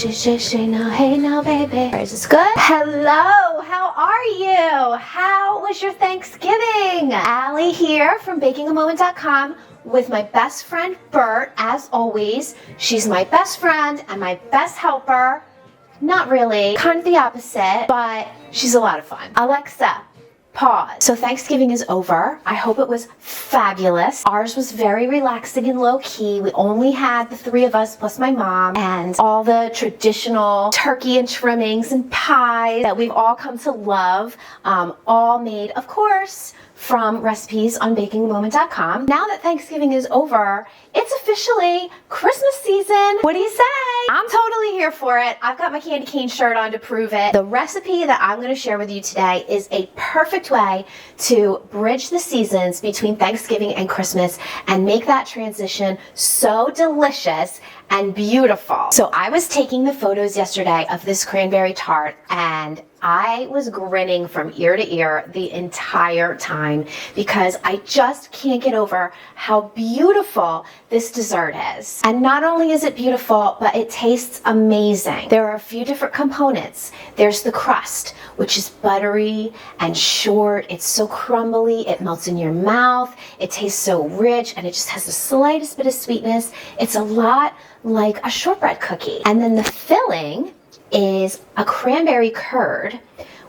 now, hey now, baby. Is this good? Hello, how are you? How was your Thanksgiving? Allie here from bakingamoment.com with my best friend Bert, as always. She's my best friend and my best helper. Not really, kind of the opposite, but she's a lot of fun. Alexa, pause. So Thanksgiving is over. I hope it was fabulous. Ours was very relaxing and low-key. We only had the three of us plus my mom, and all the traditional turkey and trimmings and pies that we've all come to love, all made, of course, from recipes on bakingamoment.com. Now that Thanksgiving is over, it's officially Christmas season. What do you say? I'm totally here for it. I've got my candy cane shirt on to prove it. The recipe that I'm going to share with you today is a perfect way to bridge the seasons between Thanksgiving and Christmas and make that transition so delicious and beautiful. So I was taking the photos yesterday of this cranberry tart, and I was grinning from ear to ear the entire time because I just can't get over how beautiful this dessert is. And not only is it beautiful, but it tastes amazing. There are a few different components. There's the crust, which is buttery and short. It's so crumbly, it melts in your mouth. It tastes so rich, and it just has the slightest bit of sweetness. It's a lot like a shortbread cookie. And then the filling is a cranberry curd,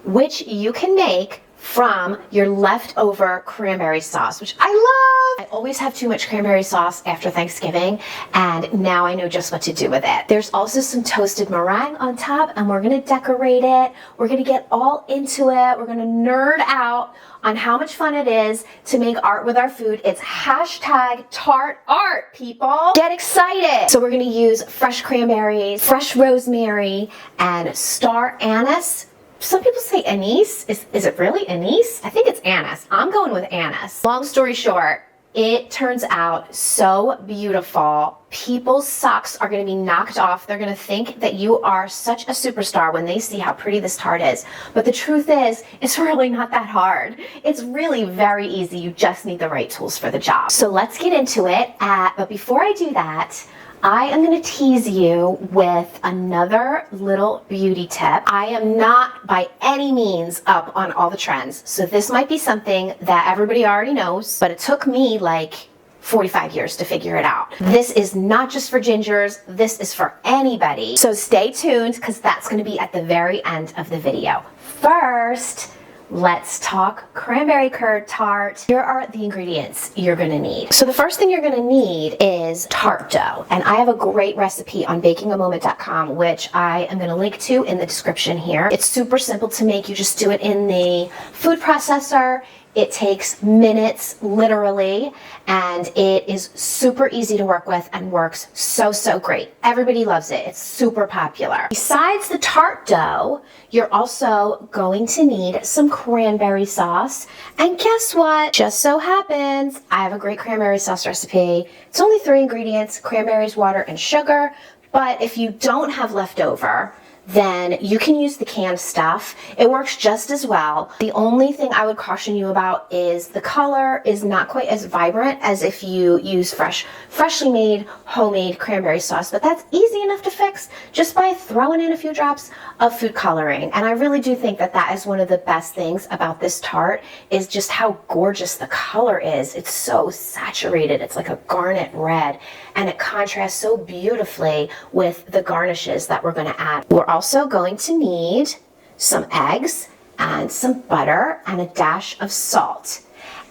which you can make from your leftover cranberry sauce, which I love. I always have too much cranberry sauce after Thanksgiving, and now I know just what to do with it. There's also some toasted meringue on top, and we're gonna decorate it. We're gonna get all into it. We're gonna nerd out on how much fun it is to make art with our food. It's hashtag Tart art, people. Get excited. So we're gonna use fresh cranberries, fresh rosemary, and star anise. Some people say anise. Is it really anise? I think it's anise. I'm going with anise. Long story short, it turns out so beautiful. People's socks are gonna be knocked off. They're gonna think that you are such a superstar when they see how pretty this tart is. But the truth is, it's really not that hard. It's really very easy. You just need the right tools for the job. So let's get into it. But before I do that, I am going to tease you with another little beauty tip. I am not by any means up on all the trends, so this might be something that everybody already knows, but it took me like 45 years to figure it out. This is not just for gingers, this is for anybody. So stay tuned, because that's going to be at the very end of the video. First, let's talk cranberry curd tart. Here are the ingredients you're gonna need. So the first thing you're gonna need is tart dough. And I have a great recipe on bakingamoment.com, which I am gonna link to in the description here. It's super simple to make. You just do it in the food processor. It takes minutes, literally, and it is super easy to work with and works so great. Everybody loves it. It's super popular. Besides the tart dough, you're also going to need some cranberry sauce. And guess what? Just so happens, I have a great cranberry sauce recipe. It's only 3 ingredients: cranberries, water, and sugar. But if you don't have leftover, then you can use the canned stuff. It works just as well. The only thing I would caution you about is the color is not quite as vibrant as if you use freshly made homemade cranberry sauce, but that's easy enough to fix just by throwing in a few drops of food coloring. And I really do think that that is one of the best things about this tart, is just how gorgeous the color is. It's so saturated. It's like a garnet red, and it contrasts so beautifully with the garnishes that we're going to add. We're also going to need some eggs and some butter and a dash of salt.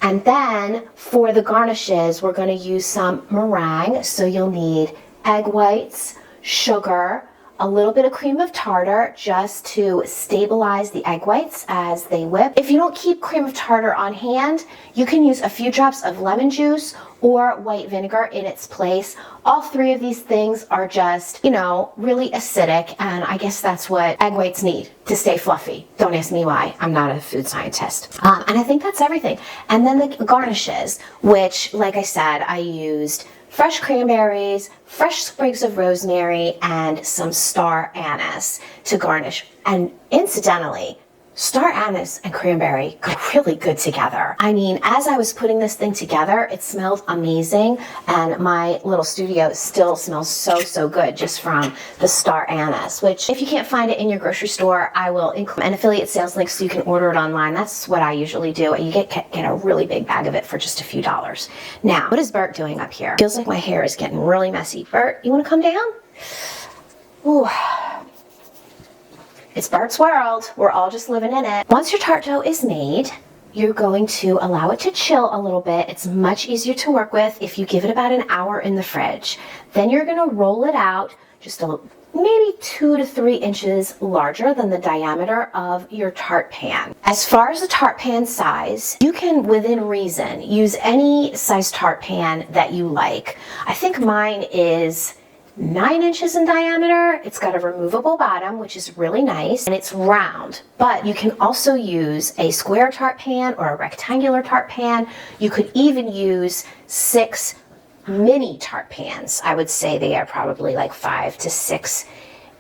And then for the garnishes, we're going to use some meringue. So you'll need egg whites, sugar, a little bit of cream of tartar just to stabilize the egg whites as they whip. If you don't keep cream of tartar on hand, you can use a few drops of lemon juice or white vinegar in its place. All 3 of these things are just, you know, really acidic, and I guess that's what egg whites need to stay fluffy. Don't ask me why. I'm not a food scientist. And I think that's everything. And then the garnishes, which, like I said, I used fresh cranberries, fresh sprigs of rosemary, and some star anise to garnish. And incidentally, Star anise and cranberry go really good together. I mean, as I was putting this thing together, it smelled amazing, and my little studio still smells so good just from the star anise, which if you can't find it in your grocery store, I will include an affiliate sales link so you can order it online. That's what I usually do. You get a really big bag of it for just a few dollars. Now, what is Bert doing up here? Feels like my hair is getting really messy. Bert, you want to come down? Ooh. It's Bart's world. We're all just living in it. Once your tart dough is made, you're going to allow it to chill a little bit. It's much easier to work with if you give it about an hour in the fridge. Then you're going to roll it out just maybe 2 to 3 inches larger than the diameter of your tart pan. As far as the tart pan size, you can, within reason, use any size tart pan that you like. I think mine is 9 inches in diameter. It's got a removable bottom, which is really nice, and it's round. But you can also use a square tart pan or a rectangular tart pan. You could even use 6 mini tart pans. I would say they are probably like 5 to 6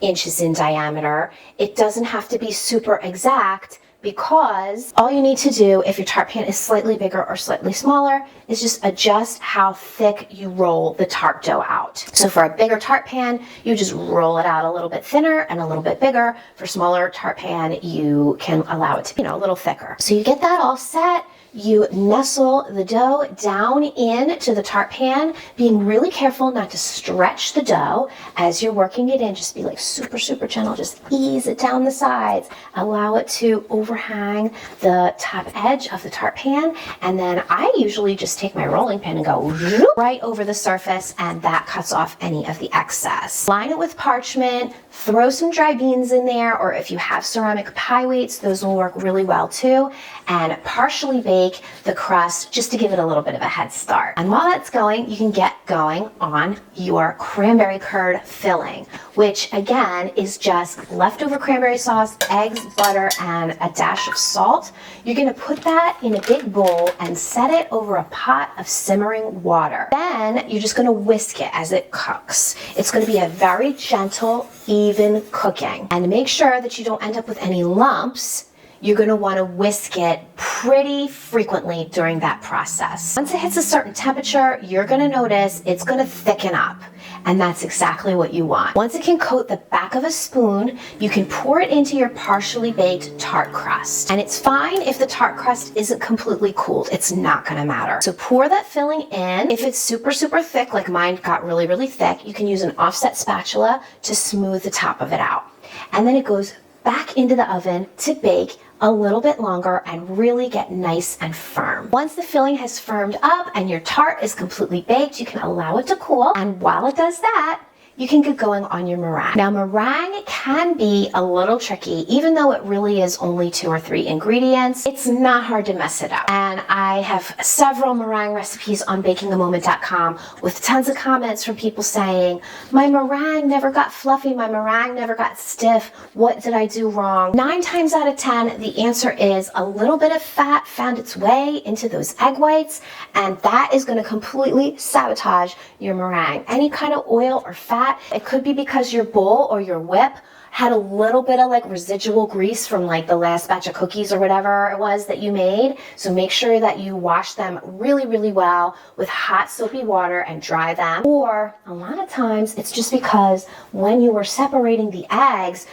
inches in diameter. It doesn't have to be super exact, because all you need to do if your tart pan is slightly bigger or slightly smaller is just adjust how thick you roll the tart dough out. So for a bigger tart pan, you just roll it out a little bit thinner and a little bit bigger. For smaller tart pan, you can allow it to be, a little thicker. So you get that all set. You nestle the dough down into the tart pan, being really careful not to stretch the dough as you're working it in. Just be like super gentle. Just ease it down the sides. Allow it to overhang the top edge of the tart pan. And then I usually just take my rolling pin and go right over the surface, and that cuts off any of the excess. Line it with parchment. Throw some dry beans in there, or if you have ceramic pie weights, those will work really well too. And partially bake the crust just to give it a little bit of a head start. And while that's going, you can get going on your cranberry curd filling, which again is just leftover cranberry sauce, eggs, butter, and a dash of salt. You're gonna put that in a big bowl and set it over a pot of simmering water. Then you're just gonna whisk it as it cooks. It's gonna be a very gentle, even cooking. And to make sure that you don't end up with any lumps, you're going to want to whisk it pretty frequently during that process. Once it hits a certain temperature, you're going to notice it's going to thicken up. And that's exactly what you want. Once it can coat the back of a spoon, you can pour it into your partially baked tart crust. And it's fine if the tart crust isn't completely cooled. It's not going to matter. So pour that filling in. If it's super thick, like mine got really thick, you can use an offset spatula to smooth the top of it out. And then it goes back into the oven to bake a little bit longer and really get nice and firm. Once the filling has firmed up and your tart is completely baked, you can allow it to cool. And while it does that, you can get going on your meringue. Now, meringue can be a little tricky, even though it really is only 2 or 3 ingredients. It's not hard to mess it up. And I have several meringue recipes on bakingamoment.com with tons of comments from people saying, my meringue never got fluffy, my meringue never got stiff, what did I do wrong? 9 times out of 10, the answer is a little bit of fat found its way into those egg whites, and that is gonna completely sabotage your meringue. Any kind of oil or fat, it could be because your bowl or your whip had a little bit of like residual grease from like the last batch of cookies or whatever it was that you made. So make sure that you wash them really well with hot soapy water and dry them. Or a lot of times it's just because when you were separating the eggs,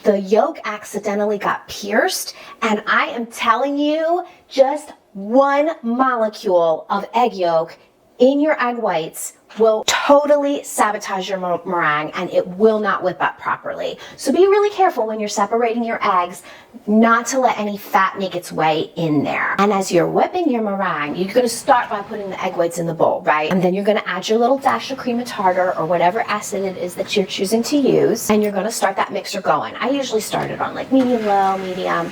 the yolk accidentally got pierced. And I am telling you, just 1 molecule of egg yolk in your egg whites will totally sabotage your meringue, and it will not whip up properly. So be really careful when you're separating your eggs not to let any fat make its way in there. And as you're whipping your meringue, you're going to start by putting the egg whites in the bowl, right? And then you're going to add your little dash of cream of tartar or whatever acid it is that you're choosing to use, and you're going to start that mixer going. I usually start it on like medium, low, medium.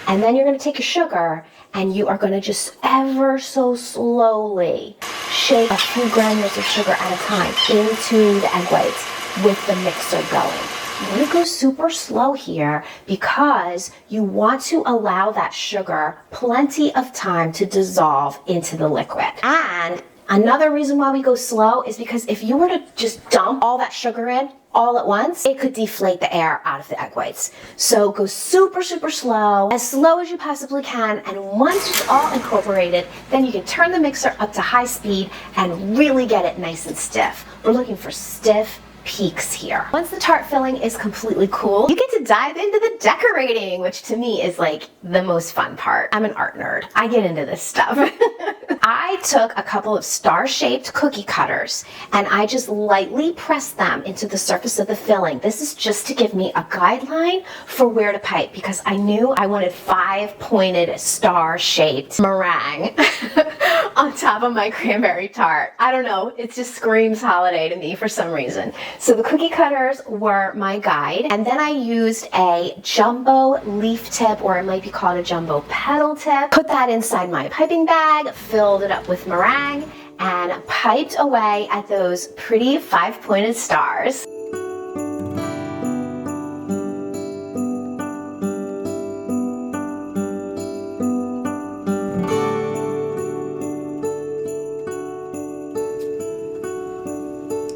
And then you're going to take your sugar and you are going to just ever so slowly shake a few granules of sugar at a time into the egg whites with the mixer going. You want to go super slow here because you want to allow that sugar plenty of time to dissolve into the liquid. And another reason why we go slow is because if you were to just dump all that sugar in all at once, it could deflate the air out of the egg whites. So go super, super slow as you possibly can. And once it's all incorporated, then you can turn the mixer up to high speed and really get it nice and stiff. We're looking for stiff peaks here. Once the tart filling is completely cool, you get to dive into the decorating, which to me is like the most fun part. I'm an art nerd. I get into this stuff. I took a couple of star-shaped cookie cutters and I just lightly pressed them into the surface of the filling. This is just to give me a guideline for where to pipe, because I knew I wanted 5-pointed star-shaped meringue on top of my cranberry tart. I don't know, it just screams holiday to me for some reason. So the cookie cutters were my guide, and then I used a jumbo leaf tip, or it might be called a jumbo petal tip. Put that inside my piping bag, filled it up with meringue, and piped away at those pretty 5-pointed stars.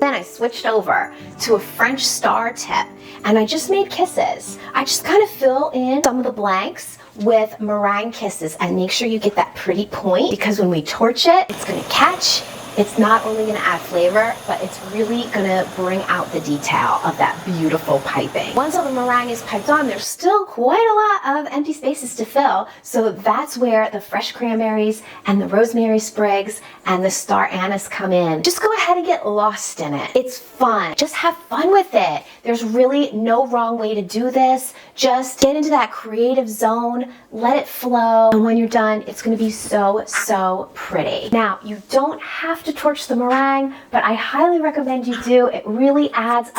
Then I switched over to a French star tip and I just made kisses. I just kind of fill in some of the blanks with meringue kisses and make sure you get that pretty point, because when we torch it, it's going to catch. It's not only going to add flavor, but it's really going to bring out the detail of that beautiful piping. Once all the meringue is piped on, there's still quite a lot of empty spaces to fill. So that's where the fresh cranberries and the rosemary sprigs and the star anise come in. Just go ahead and get lost in it. It's fun. Just have fun with it. There's really no wrong way to do this. Just get into that creative zone, let it flow, and when you're done, it's going to be so, so pretty. Now, you don't have to torch the meringue, but I highly recommend you do. It really adds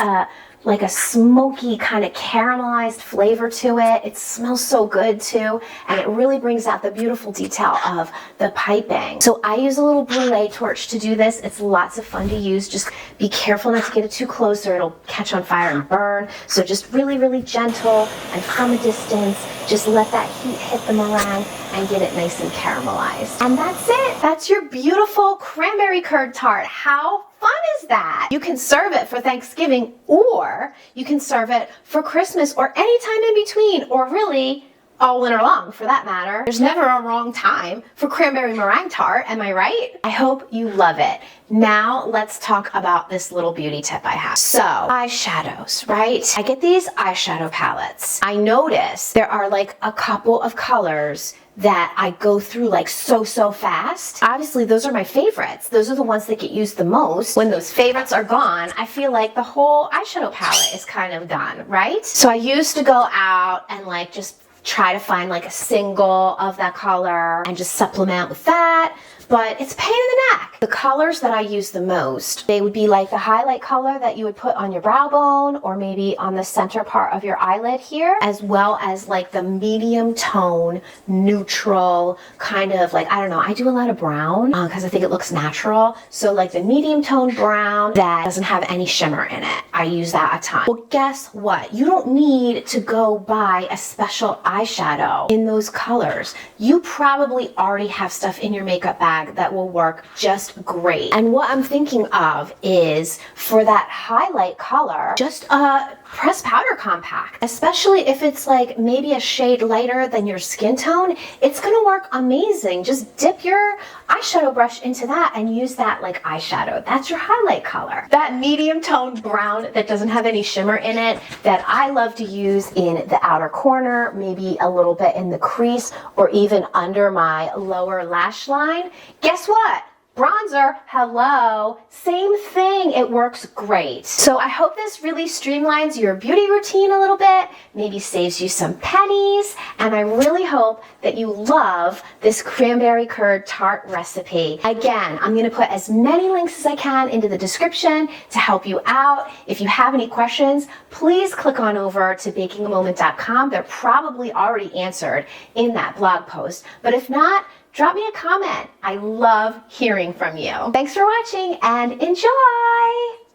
like a smoky kind of caramelized flavor to it. It smells so good too, and it really brings out the beautiful detail of the piping. So I use a little brulee torch to do this. It's lots of fun to use. Just be careful not to get it too close or it'll catch on fire and burn. So just really, really gentle and from a distance, just let that heat hit the meringue and get it nice and caramelized. And that's it. That's your beautiful cranberry curd tart. How fun is that? You can serve it for Thanksgiving, or you can serve it for Christmas, or any time in between, or really all winter long for that matter. There's never a wrong time for cranberry meringue tart, am I right? I hope you love it. Now let's talk about this little beauty tip I have. So, eyeshadows, right? I get these eyeshadow palettes. I notice there are like a couple of colors that I go through like so fast. Obviously, those are my favorites. Those are the ones that get used the most. When those favorites are gone, I feel like the whole eyeshadow palette is kind of done, right? So I used to go out and like just try to find like a single of that color and just supplement with that, but it's a pain in the neck. The colors that I use the most, they would be like the highlight color that you would put on your brow bone or maybe on the center part of your eyelid here, as well as like the medium tone, neutral, kind of like, I don't know, I do a lot of brown because I think it looks natural. So like the medium tone brown that doesn't have any shimmer in it. I use that a ton. Well, guess what? You don't need to go buy a special eyeshadow in those colors. You probably already have stuff in your makeup bag that will work just great. And what I'm thinking of is for that highlight color, just a pressed powder compact, especially if it's like maybe a shade lighter than your skin tone. It's gonna work amazing. Just dip your eyeshadow brush into that and use that like eyeshadow. That's your highlight color. That medium toned brown that doesn't have any shimmer in it, that I love to use in the outer corner, maybe a little bit in the crease or even under my lower lash line. Guess what? Bronzer, hello, same thing, it works great. So I hope this really streamlines your beauty routine a little bit, maybe saves you some pennies, and I really hope that you love this cranberry curd tart recipe. Again, I'm gonna put as many links as I can into the description to help you out. If you have any questions, please click on over to bakingamoment.com. They're probably already answered in that blog post, but if not, drop me a comment. I love hearing from you. Thanks for watching and enjoy!